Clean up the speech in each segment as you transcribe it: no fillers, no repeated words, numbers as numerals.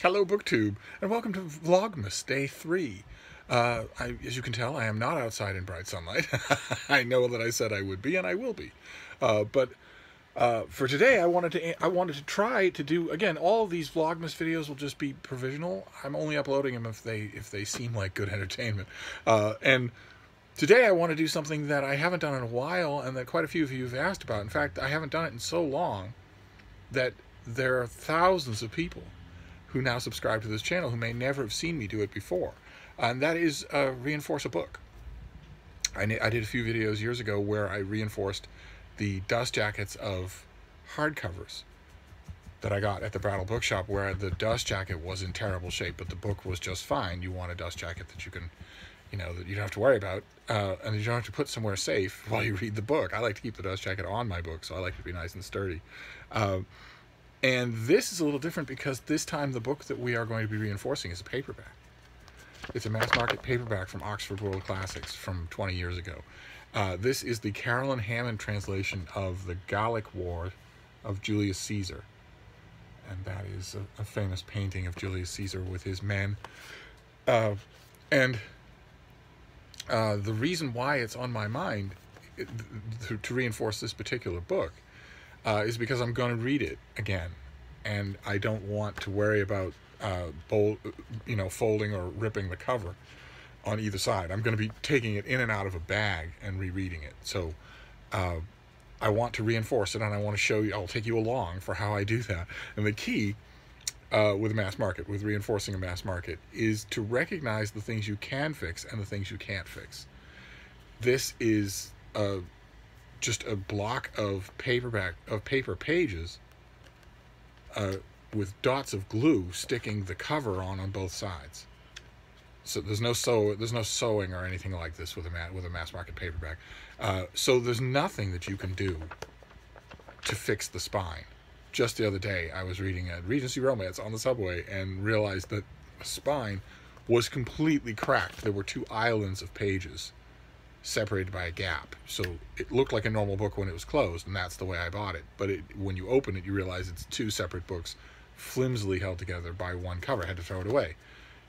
Hello, BookTube, and welcome to Vlogmas Day 3. As you can tell, I am not outside in bright sunlight. I know that I said I would be, and I will be. But for today, I wanted to try to do again. All of these Vlogmas videos will just be provisional. I'm only uploading them if they seem like good entertainment. And today, I want to do something that I haven't done in a while, and that quite a few of you have asked about. In fact, I haven't done it in so long that there are thousands of people who now subscribe to this channel who may never have seen me do it before. And that is reinforce a book. I did a few videos years ago where I reinforced the dust jackets of hardcovers that I got at the Brattle Bookshop, where the dust jacket was in terrible shape, but the book was just fine. You want a dust jacket that you can, that you don't have to worry about, and you don't have to put somewhere safe while you read the book. I like to keep the dust jacket on my book, so I like it to be nice and sturdy. And this is a little different because this time the book that we are going to be reinforcing is a paperback. It's a mass market paperback from Oxford World Classics from 20 years ago. This is the Carolyn Hammond translation of the Gallic War of Julius Caesar. And that is a famous painting of Julius Caesar with his men. The reason why it's on my mind to reinforce this particular book is because I'm going to read it again, and I don't want to worry about folding or ripping the cover on either side. I'm going to be taking it in and out of a bag and rereading it. So I want to reinforce it, and I want to show you. I'll take you along for how I do that. And the key with a mass market, with reinforcing a mass market, is to recognize the things you can fix and the things you can't fix. This is just a block of paper pages with dots of glue sticking the cover on both sides. So there's no sewing or anything like this with a mass market paperback. So there's nothing that you can do to fix the spine. Just the other day, I was reading a Regency romance on the subway and realized that the spine was completely cracked. There were two islands of pages separated by a gap, so it looked like a normal book when it was closed, and that's the way I bought it. But when you open it, you realize it's two separate books, flimsily held together by one cover. I had to throw it away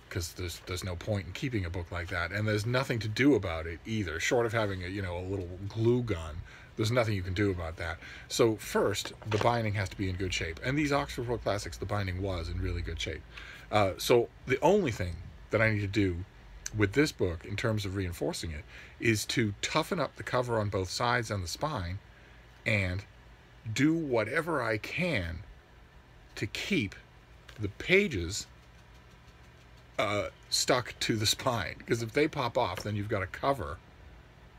because there's no point in keeping a book like that, and there's nothing to do about it either, short of having a little glue gun. There's nothing you can do about that. So first, the binding has to be in good shape, and these Oxford World Classics, the binding was in really good shape. So the only thing that I need to do with this book, in terms of reinforcing it, is to toughen up the cover on both sides and the spine, and do whatever I can to keep the pages stuck to the spine. Because if they pop off, then you've got a cover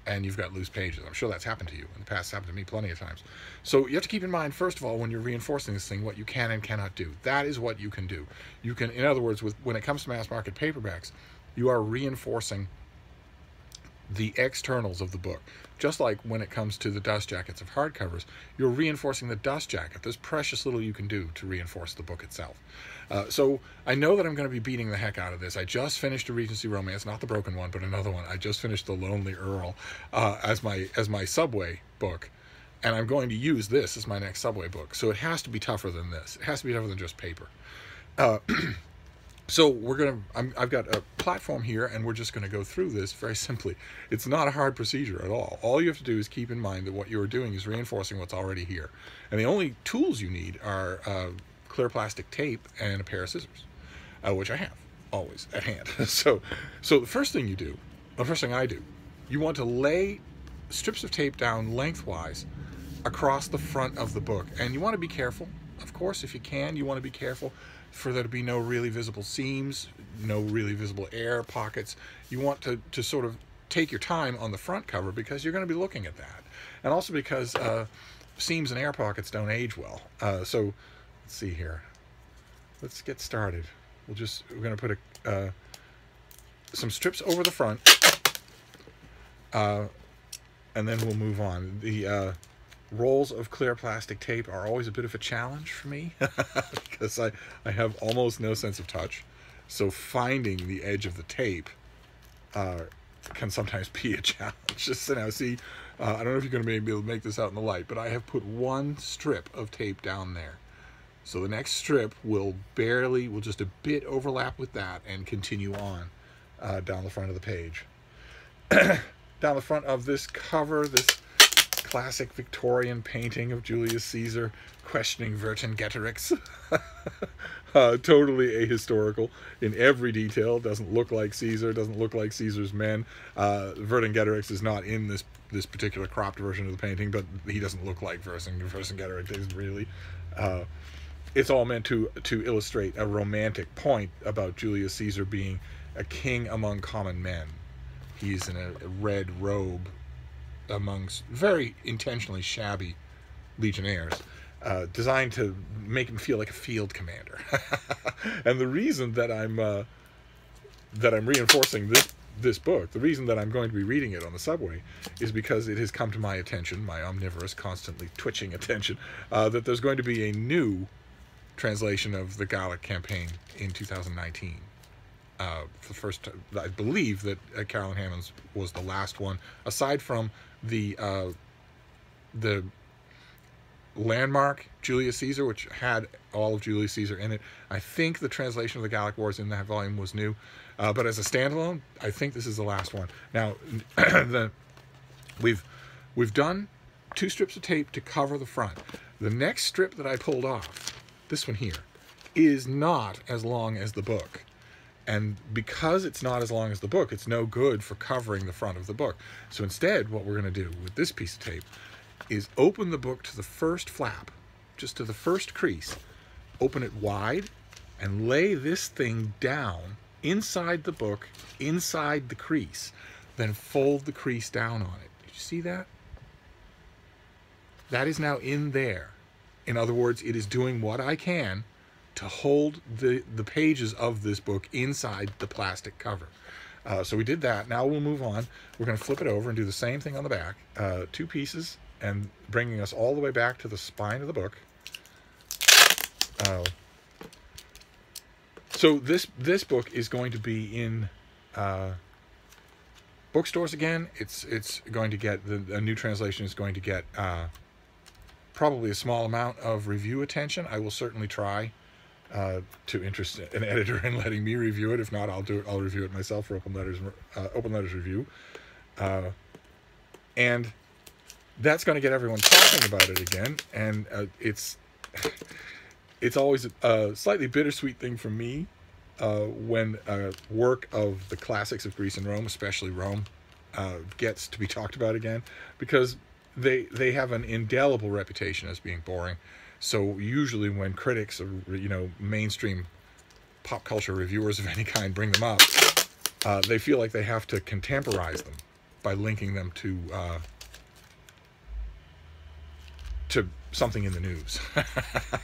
and you've got loose pages. I'm sure that's happened to you in the past. It's happened to me plenty of times. So you have to keep in mind, first of all, when you're reinforcing this thing, what you can and cannot do. That is what you can do. You can, in other words, when it comes to mass market paperbacks, you are reinforcing the externals of the book. Just like when it comes to the dust jackets of hardcovers, you're reinforcing the dust jacket. There's precious little you can do to reinforce the book itself. So I know that I'm going to be beating the heck out of this. I just finished a Regency romance, not the broken one, but another one. I just finished The Lonely Earl as my Subway book, and I'm going to use this as my next Subway book. So it has to be tougher than this. It has to be tougher than just paper. So I've got a platform here, and we're just going to go through this very simply. It's not a hard procedure at all. All you have to do is keep in mind that what you're doing is reinforcing what's already here. And the only tools you need are clear plastic tape and a pair of scissors, which I have always at hand. So the first thing I do, you want to lay strips of tape down lengthwise across the front of the book. And you want to be careful. Of course, if you can, you want to be careful for there to be no really visible seams, no really visible air pockets. You want to sort of take your time on the front cover because you're going to be looking at that. And also because seams and air pockets don't age well. So let's see here. Let's get started. We're going to put some strips over the front, and then we'll move on. The rolls of clear plastic tape are always a bit of a challenge for me because I have almost no sense of touch. So finding the edge of the tape can sometimes be a challenge. Just so now, see, I don't know if you're going to be able to make this out in the light, but I have put one strip of tape down there So the next strip will just a bit overlap with that and continue on down the front of the page. Down the front of this cover, this classic Victorian painting of Julius Caesar questioning Vercingetorix. Totally ahistorical in every detail. Doesn't look like Caesar, doesn't look like Caesar's men. Vercingetorix is not in this particular cropped version of the painting, but he doesn't look like Vercingetorix, isn't really. It's all meant to illustrate a romantic point about Julius Caesar being a king among common men. He's in a red robe amongst very intentionally shabby legionnaires, designed to make him feel like a field commander. And the reason that I'm reinforcing this book, the reason that I'm going to be reading it on the subway, is because it has come to my attention, my omnivorous, constantly twitching attention, that there's going to be a new translation of the Gallic campaign in 2019. For the first, I believe that Carolyn Hammond's was the last one, aside from the landmark Julius Caesar, which had all of Julius Caesar in it. I think the translation of the Gallic Wars in that volume was new, but as a standalone, I think this is the last one. Now, we've done 2 strips of tape to cover the front. The next strip that I pulled off, this one here, is not as long as the book. And because it's not as long as the book, it's no good for covering the front of the book. So instead, what we're going to do with this piece of tape is open the book to the first flap, just to the first crease, open it wide, and lay this thing down inside the book, inside the crease, then fold the crease down on it. Did you see that? That is now in there. In other words, it is doing what I can to hold the pages of this book inside the plastic cover. So we did that. Now we'll move on. We're going to flip it over and do the same thing on the back. 2 pieces, and bringing us all the way back to the spine of the book. So this book is going to be in bookstores again. It's going to get, a new translation is going to get probably a small amount of review attention. I will certainly try to interest an editor in letting me review it. If not, I'll review it myself for Open Letters Review. And that's going to get everyone talking about it again. And it's always a slightly bittersweet thing for me when work of the classics of Greece and Rome, especially Rome, gets to be talked about again, because they have an indelible reputation as being boring. So usually when critics or, mainstream pop culture reviewers of any kind bring them up, they feel like they have to contemporize them by linking them to something in the news.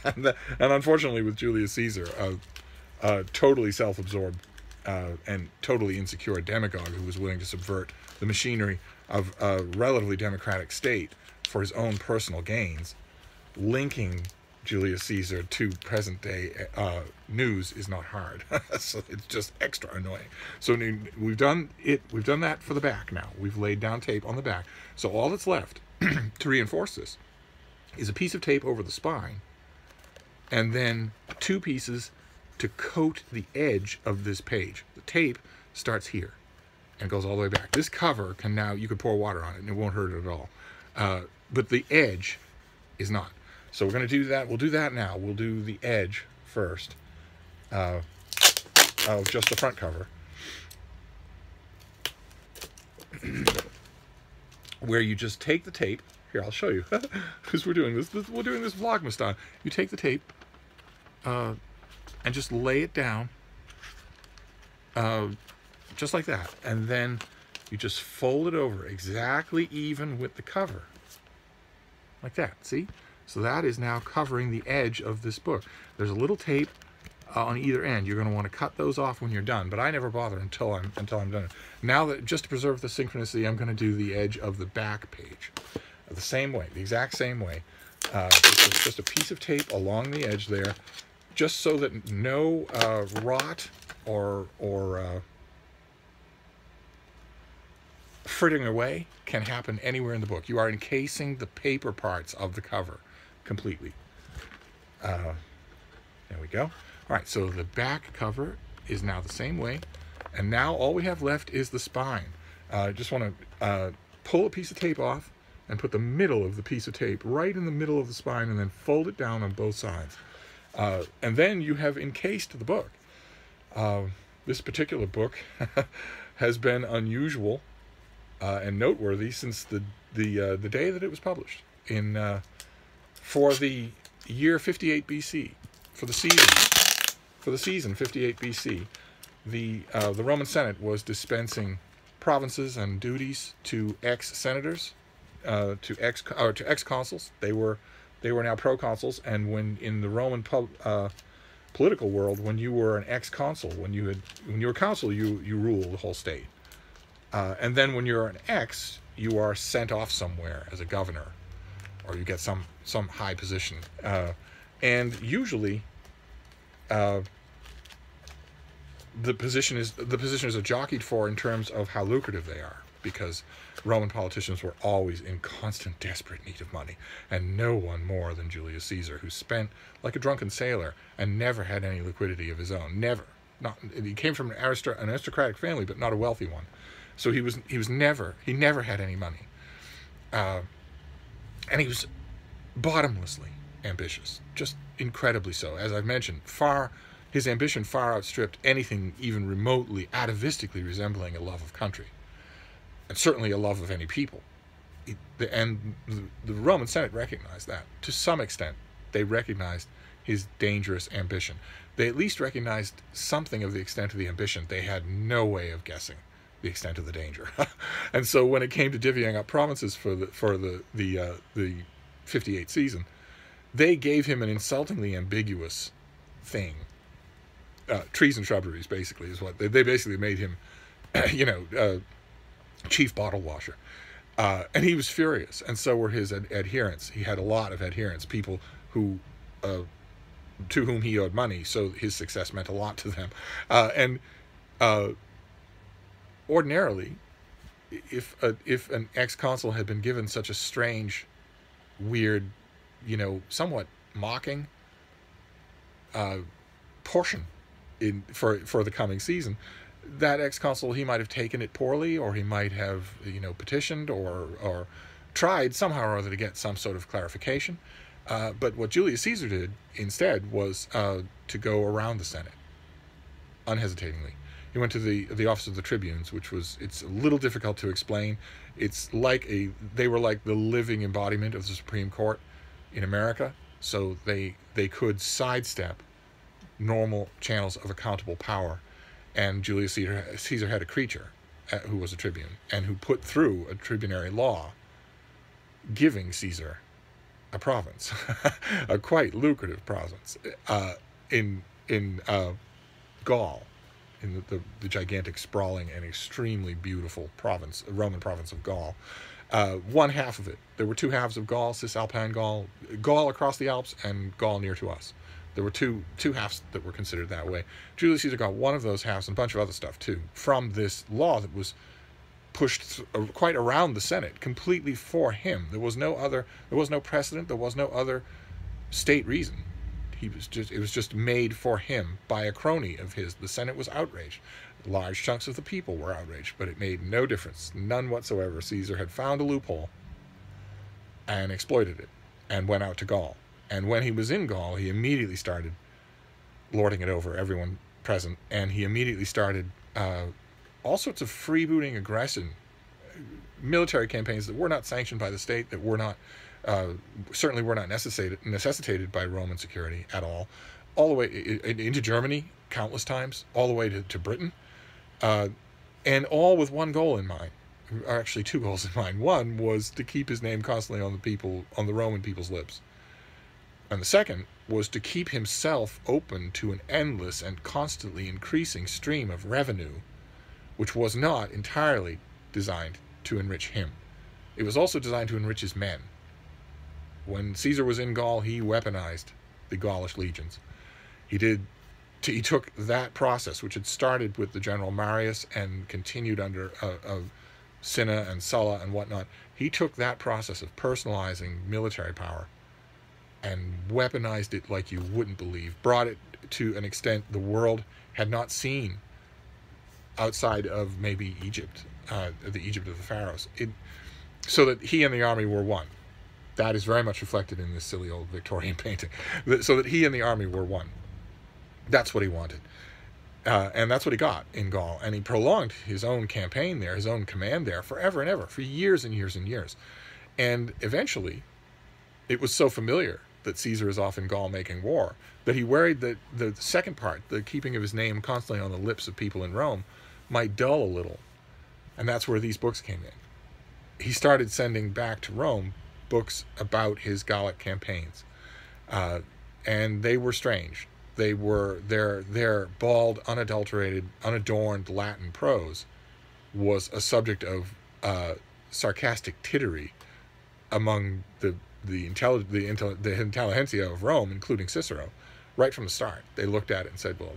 And unfortunately with Julius Caesar, a totally self-absorbed and totally insecure demagogue who was willing to subvert the machinery of a relatively democratic state for his own personal gains, linking Julius Caesar to present-day news is not hard. So it's just extra annoying. So we've done that for the back now. We've laid down tape on the back. So all that's left to reinforce this is a piece of tape over the spine, and then 2 pieces to coat the edge of this page. The tape starts here and goes all the way back. This cover can now, you could pour water on it and it won't hurt it at all. But the edge is not. So we're going to do that. We'll do that now. We'll do the edge first of just the front cover, where you just take the tape. Here, I'll show you, because we're doing this Vlogmas style. You take the tape and just lay it down, just like that, and then you just fold it over exactly even with the cover, like that. See? So that is now covering the edge of this book. There's a little tape on either end. You're going to want to cut those off when you're done, but I never bother until I'm done. Now, that just to preserve the synchronicity, I'm going to do the edge of the back page the same way, the exact same way. Just a piece of tape along the edge there, just so that no rot or fritting away can happen anywhere in the book. You are encasing the paper parts of the cover completely. There we go. All right, so the back cover is now the same way. And now all we have left is the spine. I just want to pull a piece of tape off and put the middle of the piece of tape right in the middle of the spine and then fold it down on both sides. And then you have encased the book. This particular book has been unusual and noteworthy since the day that it was published for the year 58 BC, for the season 58 BC. The Roman Senate was dispensing provinces and duties to ex-senators, to ex-consuls. They were now proconsuls, and when in the Roman political world, when you were an ex-consul, when you were consul, you ruled the whole state. And then when you're an ex, you are sent off somewhere as a governor, or you get some high position. And usually, the positions are jockeyed for in terms of how lucrative they are, because Roman politicians were always in constant desperate need of money, and no one more than Julius Caesar, who spent like a drunken sailor and never had any liquidity of his own. Never. He came from an aristocratic family, but not a wealthy one. So he never had any money, and he was bottomlessly ambitious, just incredibly so. As I've mentioned, his ambition far outstripped anything even remotely atavistically resembling a love of country, and certainly a love of any people. And the Roman Senate recognized that. To some extent, they recognized his dangerous ambition. They at least recognized something of the extent of the ambition. They had no way of guessing the extent of the danger. And so when it came to divvying up provinces for the 58 season, they gave him an insultingly ambiguous thing. Trees and shrubberies, basically, is what they basically made him, chief bottle washer. And he was furious, and so were his adherents. He had a lot of adherents, people who to whom he owed money, so his success meant a lot to them. Ordinarily, if an ex-consul had been given such a strange, weird, somewhat mocking portion for the coming season, that ex-consul, he might have taken it poorly, or he might have petitioned or tried somehow or other to get some sort of clarification. But what Julius Caesar did instead was to go around the Senate unhesitatingly. He went to the office of the tribunes, it's a little difficult to explain. It's like they were like the living embodiment of the Supreme Court in America, so they could sidestep normal channels of accountable power. And Julius Caesar had a creature who was a tribune, and who put through a tribunary law giving Caesar a province, a quite lucrative province, in Gaul, in the gigantic, sprawling, and extremely beautiful Roman province of Gaul. One half of it, there were two halves of Gaul: Cisalpine Gaul, Gaul across the Alps, and Gaul near to us. There were two halves that were considered that way. Julius Caesar got one of those halves, and a bunch of other stuff too, from this law that was pushed quite around the Senate, completely for him. There was no precedent. There was no other state reason. It was just made for him by a crony of his. The Senate was outraged. Large chunks of the people were outraged, but it made no difference, none whatsoever. Caesar had found a loophole and exploited it, and went out to Gaul. And when he was in Gaul, he immediately started lording it over everyone present, and he immediately started all sorts of freebooting aggression, military campaigns that were not sanctioned by the state, that were not certainly were not necessitated by Roman security at all the way into Germany countless times, all the way to Britain, and all with one goal in mind, or actually two goals in mind. One was to keep his name constantly on the Roman people's lips. And the second was to keep himself open to an endless and constantly increasing stream of revenue, which was not entirely designed to enrich him. It was also designed to enrich his men. When Caesar was in Gaul, he weaponized the Gaulish legions. He took that process, which had started with the general Marius and continued under Cinna and Sulla and whatnot. He took that process of personalizing military power and weaponized it like you wouldn't believe, brought it to an extent the world had not seen outside of maybe Egypt, the Egypt of the pharaohs, so that he and the army were one. That is very much reflected in this silly old Victorian painting. So that he and the army were one. That's what he wanted. And that's what he got in Gaul. And he prolonged his own campaign there, his own command there, forever and ever, for years and years and years. And eventually, it was so familiar that Caesar is off in Gaul making war, that he worried that the second part, the keeping of his name constantly on the lips of people in Rome, might dull a little. And that's where these books came in. He started sending back to Rome books about his Gallic campaigns. And they were strange. They were their bald, unadulterated, unadorned Latin prose was a subject of sarcastic tittery among the intelligentsia of Rome, including Cicero, right from the start. They looked at it and said, "Well,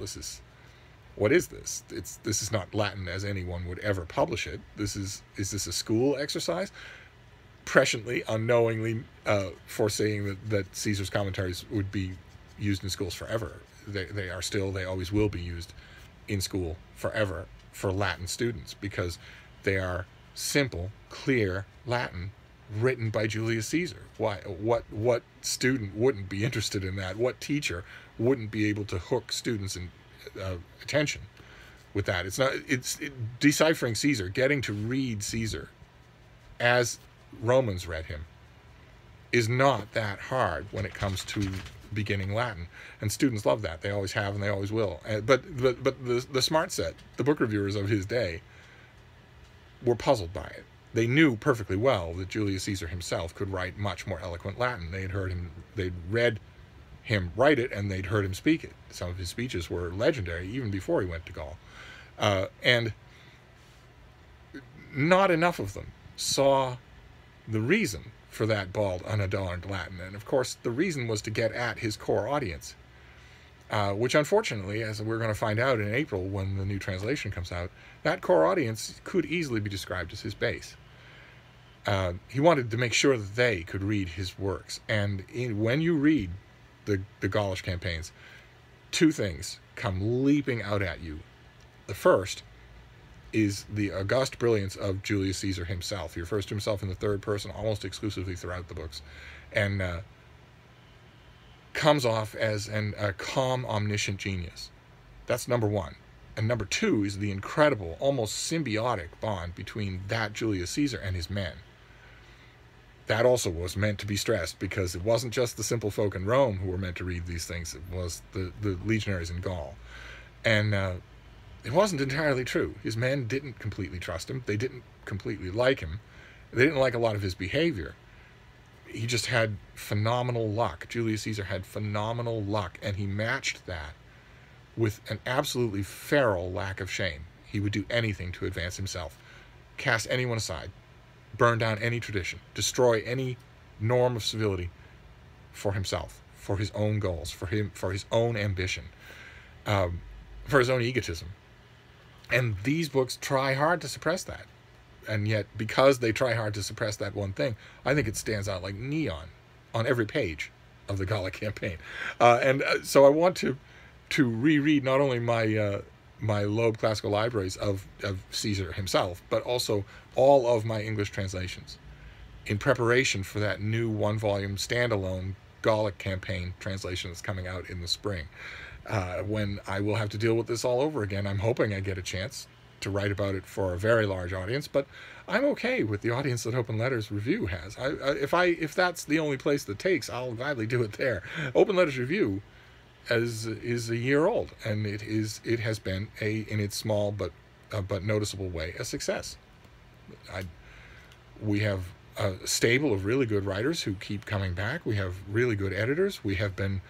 what is this? This is not Latin as anyone would ever publish it. Is this a school exercise?" Presciently, unknowingly, foreseeing that Caesar's commentaries would be used in schools forever. They always will be used in school forever for Latin students, because they are simple, clear Latin written by Julius Caesar. What student wouldn't be interested in that? What teacher wouldn't be able to hook students' attention with that? It's deciphering Caesar, getting to read Caesar as Romans read him, is not that hard when it comes to beginning Latin, and students love that. They always have, and they always will. But the smart set, the book reviewers of his day, were puzzled by it. They knew perfectly well that Julius Caesar himself could write much more eloquent Latin. They'd read him write it, and they'd heard him speak it. Some of his speeches were legendary even before he went to Gaul. And not enough of them saw the reason for that bald, unadorned Latin. And of course, the reason was to get at his core audience, which unfortunately, as we're going to find out in April when the new translation comes out, that core audience could easily be described as his base. He wanted to make sure that they could read his works. And when you read the Gaulish campaigns, two things come leaping out at you. The first is the august brilliance of Julius Caesar himself. He refers to himself in the third person almost exclusively throughout the books, and comes off as a calm, omniscient genius. That's number one. And number two is the incredible, almost symbiotic bond between that Julius Caesar and his men. That also was meant to be stressed, because it wasn't just the simple folk in Rome who were meant to read these things. It was the legionaries in Gaul. And it wasn't entirely true. His men didn't completely trust him. They didn't completely like him. They didn't like a lot of his behavior. He just had phenomenal luck. Julius Caesar had phenomenal luck, and he matched that with an absolutely feral lack of shame. He would do anything to advance himself, cast anyone aside, burn down any tradition, destroy any norm of civility for himself, for his own goals, for his own ambition, for his own egotism. And these books try hard to suppress that. And yet, because they try hard to suppress that one thing, I think it stands out like neon on every page of the Gallic campaign. So I want to reread not only my Loeb classical libraries of Caesar himself, but also all of my English translations in preparation for that new one-volume standalone Gallic campaign translation that's coming out in the spring, when I will have to deal with this all over again. I'm hoping I get a chance to write about it for a very large audience, but I'm okay with the audience that Open Letters Review has. If that's the only place that takes, I'll gladly do it there. Open Letters Review is a year old, and it has been in its small but noticeable way a success. We have a stable of really good writers who keep coming back. We have really good editors. We have been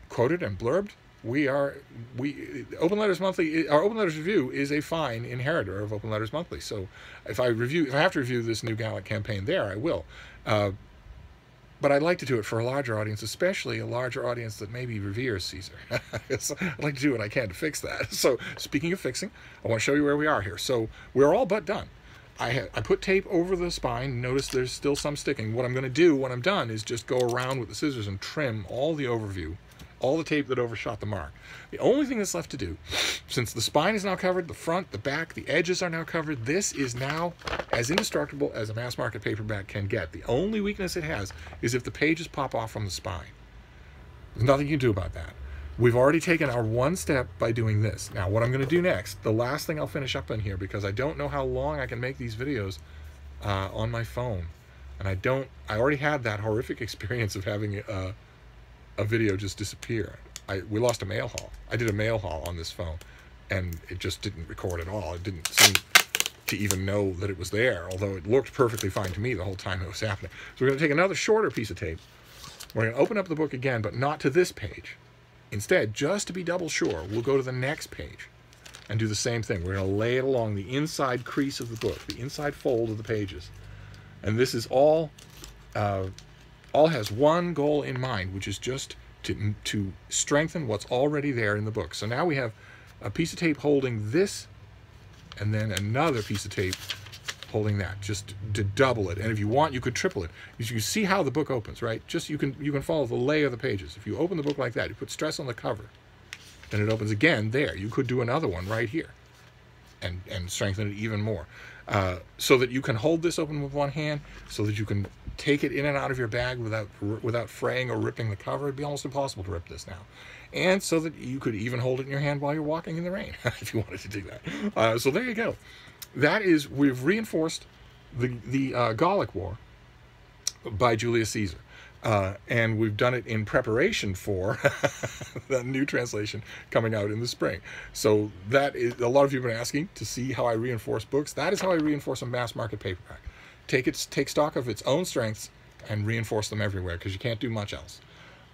quoted and blurbed. Open Letters Monthly, our Open Letters Review is a fine inheritor of Open Letters Monthly. So if I have to review this new Gallic campaign there, I will. But I'd like to do it for a larger audience, especially a larger audience that maybe reveres Caesar. So I'd like to do what I can to fix that. So speaking of fixing, I want to show you where we are here. So we're all but done. I put tape over the spine. Notice there's still some sticking. What I'm going to do when I'm done is just go around with the scissors and trim all the overview, all the tape that overshot the mark. The only thing that's left to do, since the spine is now covered, the front, the back, the edges are now covered, this is now as indestructible as a mass market paperback can get. The only weakness it has is if the pages pop off from the spine. There's nothing you can do about that. We've already taken our one step by doing this. Now, what I'm going to do next, the last thing I'll finish up in here, because I don't know how long I can make these videos on my phone. And I already had that horrific experience of having a video just disappear. We lost a mail haul. I did a mail haul on this phone, and it just didn't record at all. It didn't seem to even know that it was there, although it looked perfectly fine to me the whole time it was happening. So we're going to take another shorter piece of tape. We're going to open up the book again, but not to this page. Instead, just to be double sure, we'll go to the next page and do the same thing. We're going to lay it along the inside crease of the book, the inside fold of the pages. And this is all has one goal in mind, which is just to strengthen what's already there in the book. So now we have a piece of tape holding this, and then another piece of tape holding that, just to double it. And if you want, you could triple it. You see how the book opens, right? Just you can follow the lay of the pages. If you open the book like that, you put stress on the cover, then it opens again there. You could do another one right here and strengthen it even more. So that you can hold this open with one hand, so that you can take it in and out of your bag without fraying or ripping the cover. It'd be almost impossible to rip this now. And so that you could even hold it in your hand while you're walking in the rain, if you wanted to do that. So there you go. That is, we've reinforced the Gallic War by Julius Caesar. And we've done it in preparation for the new translation coming out in the spring. So that is, a lot of you have been asking to see how I reinforce books. That is how I reinforce a mass market paperback. Take stock of its own strengths and reinforce them everywhere, because you can't do much else.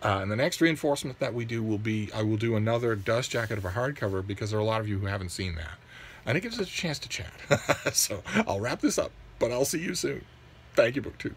And the next reinforcement that we do will be, I will do another dust jacket of a hardcover, because there are a lot of you who haven't seen that. And it gives us a chance to chat. So I'll wrap this up, but I'll see you soon. Thank you, BookTube.